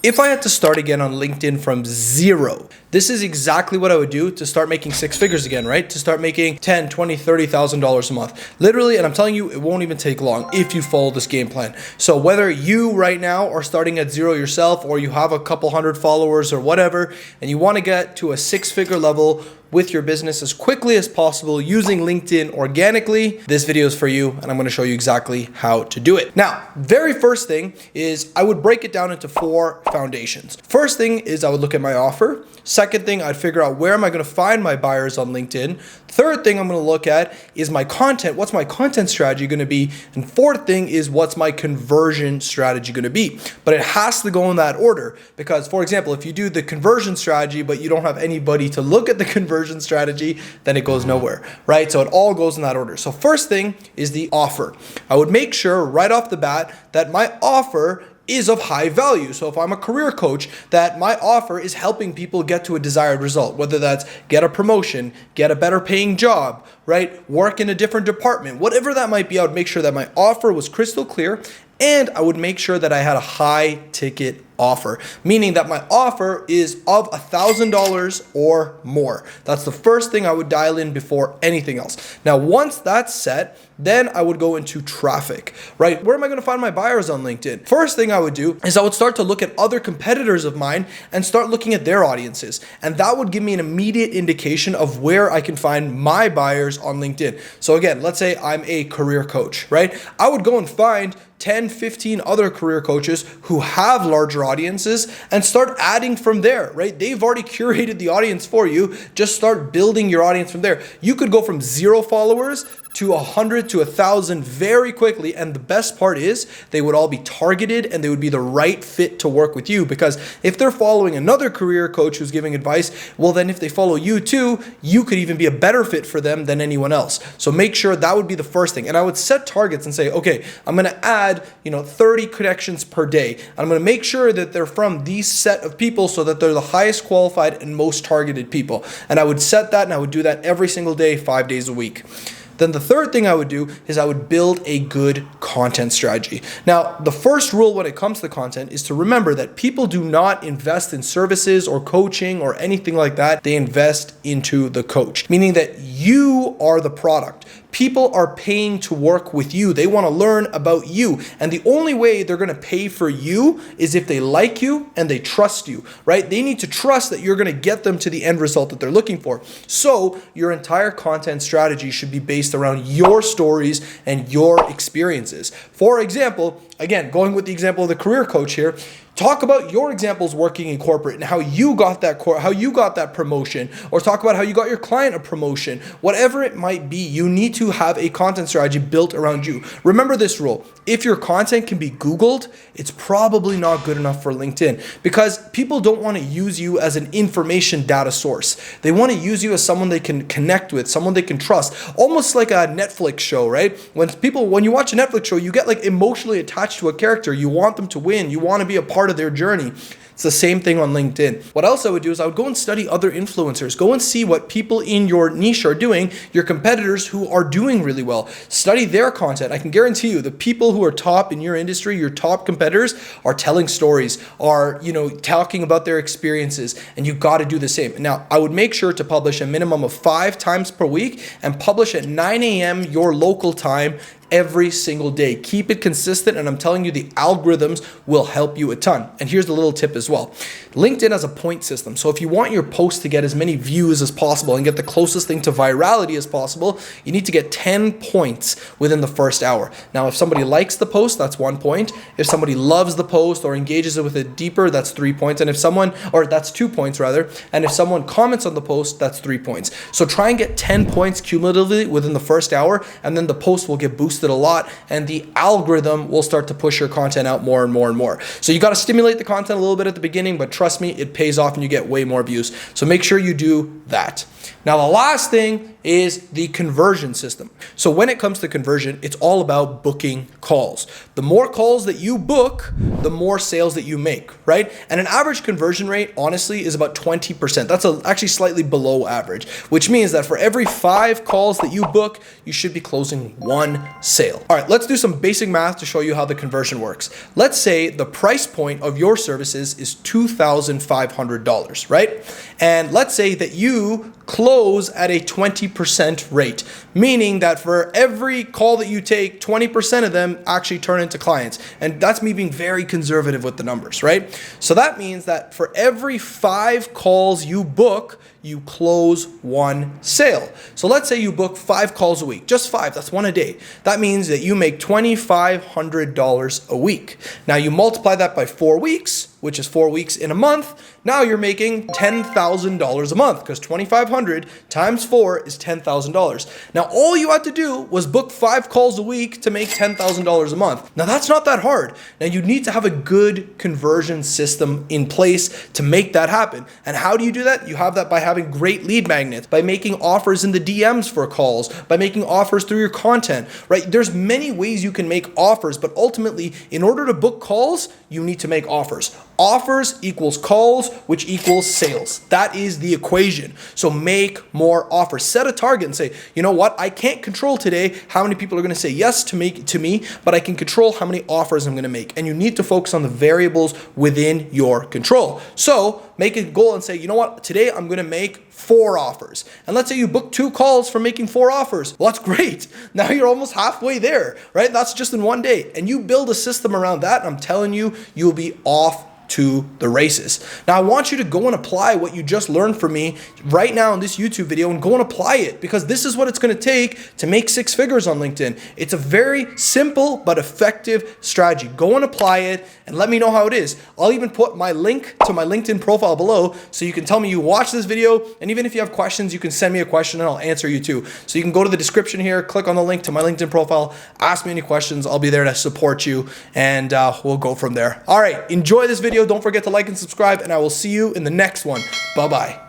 If I had to start again on LinkedIn from zero, this is exactly what I would do to start making six figures again, right? To start making $10, $20, $30,000 a month. Literally, and I'm telling you, it won't even take long if you follow this game plan. So whether you right now are starting at zero yourself, or you have a couple hundred followers or whatever, and you want to get to a six-figure level with your business as quickly as possible using LinkedIn organically, this video is for you, and I'm going to show you exactly how to do it. Now, very first thing is I would break it down into four foundations. First thing is I would look at my offer. Second thing, I'd figure out where am I going to find my buyers on LinkedIn. Third thing I'm going to look at is my content. What's my content strategy going to be? And fourth thing is what's my conversion strategy going to be? But it has to go in that order because, for example, if you do the conversion strategy, but you don't have anybody to look at the conversion strategy, then it goes nowhere, right? So it all goes in that order. So first thing is the offer. I would make sure right off the bat that my offer is of high value. So if I'm a career coach, that my offer is helping people get to a desired result, whether that's get a promotion, get a better paying job, right? Work in a different department, whatever that might be, I would make sure that my offer was crystal clear, and I would make sure that I had a high ticket offer, meaning that my offer is of $1,000 or more. That's the first thing I would dial in before anything else. Now, once that's set, then I would go into traffic, right? Where am I going to find my buyers on LinkedIn? First thing I would do is I would start to look at other competitors of mine and start looking at their audiences. And that would give me an immediate indication of where I can find my buyers on LinkedIn. So again, let's say I'm a career coach, right? I would go and find 10, 15 other career coaches who have larger audiences and start adding from there, right? They've already curated the audience for you. Just start building your audience from there. You could go from 0 followers to 100 to 1,000 very quickly. And the best part is they would all be targeted and they would be the right fit to work with you, because if they're following another career coach who's giving advice, well, then if they follow you too, you could even be a better fit for them than anyone else. So make sure that would be the first thing. And I would set targets and say, okay, I'm going to add 30 connections per day. I'm going to make sure that they're from these set of people so that they're the highest qualified and most targeted people. And I would set that, and I would do that every single day, 5 days a week. Then the third thing I would do is I would build a good content strategy. Now, the first rule when it comes to content is to remember that people do not invest in services or coaching or anything like that. They invest into the coach, meaning that you are the product. People are paying to work with you. They want to learn about you. And the only way they're going to pay for you is if they like you and they trust you, right? They need to trust that you're going to get them to the end result that they're looking for. So your entire content strategy should be based around your stories and your experiences. For example, again, going with the example of the career coach here, talk about your examples working in corporate and how you got that promotion, or talk about how you got your client a promotion. Whatever it might be, you need to have a content strategy built around you. Remember this rule. If your content can be Googled, it's probably not good enough for LinkedIn, because people don't want to use you as an information data source. They want to use you as someone they can connect with, someone they can trust, almost like a Netflix show, right? When you watch a Netflix show, you get like emotionally attached to a character. You want them to win. You want to be a part of their journey. It's the same thing on LinkedIn. What else I would do is I would go and study other influencers. Go and see what people in your niche are doing, your competitors who are doing really well. Study their content. I can guarantee you the people who are top in your industry, your top competitors, are telling stories, are talking about their experiences, and you got to do the same. Now, I would make sure to publish a minimum of 5 times per week and publish at 9 a.m. your local time every single day. Keep it consistent, and I'm telling you, the algorithms will help you a ton. And here's the little tip as well. LinkedIn has a point system. So if you want your post to get as many views as possible and get the closest thing to virality as possible, you need to get 10 points within the first hour. Now, if somebody likes the post, that's 1 point. If somebody loves the post or engages it with it deeper, that's 3 points. And that's 2 points rather. And if someone comments on the post, that's 3 points. So try and get 10 points cumulatively within the first hour, and then the post will get boosted a lot, and the algorithm will start to push your content out more and more and more. So you got to stimulate the content a little bit at the beginning, but trust me, it pays off and you get way more views. So make sure you do that. Now, the last thing is the conversion system. So when it comes to conversion, it's all about booking calls. The more calls that you book, the more sales that you make, right? And an average conversion rate, honestly, is about 20%. That's actually slightly below average, which means that for every 5 calls that you book, you should be closing 1 sale. All right, let's do some basic math to show you how the conversion works. Let's say the price point of your services is $2,500, right? And let's say that you close at a 20% rate, meaning that for every call that you take, 20% of them actually turn into clients. And that's me being very conservative with the numbers, right? So that means that for every 5 calls you book, you close 1 sale. So let's say you book 5 calls a week, just 5, that's 1 a day. That means that you make $2,500 a week. Now you multiply that by 4 weeks, which is 4 weeks in a month. Now you're making $10,000 a month because 2,500 times 4 is $10,000. Now all you had to do was book 5 calls a week to make $10,000 a month. Now that's not that hard. Now you need to have a good conversion system in place to make that happen. And how do you do that? You have that by having great lead magnets, by making offers in the DMs for calls, by making offers through your content, right? There's many ways you can make offers, but ultimately in order to book calls, you need to make offers. Offers equals calls, which equals sales. That is the equation. So make more offers. Set a target and say, you know what? I can't control today how many people are going to say yes to me, but I can control how many offers I'm going to make. And you need to focus on the variables within your control. So make a goal and say, you know what? Today I'm going to make 4 offers. And let's say you book 2 calls for making 4 offers. Well, that's great. Now you're almost halfway there, right? That's just in 1 day. And you build a system around that, and I'm telling you, you'll be off to the races. Now I want you to go and apply what you just learned from me right now in this YouTube video, and go and apply it, because this is what it's going to take to make 6 figures on LinkedIn. It's a very simple but effective strategy. Go and apply it and let me know how it is. I'll even put my link to my LinkedIn profile below so you can tell me you watched this video, and even if you have questions, you can send me a question and I'll answer you too. So you can go to the description here, click on the link to my LinkedIn profile, ask me any questions. I'll be there to support you, and we'll go from there. All right, enjoy this video. Don't forget to like and subscribe, and I will see you in the next one. Bye-bye.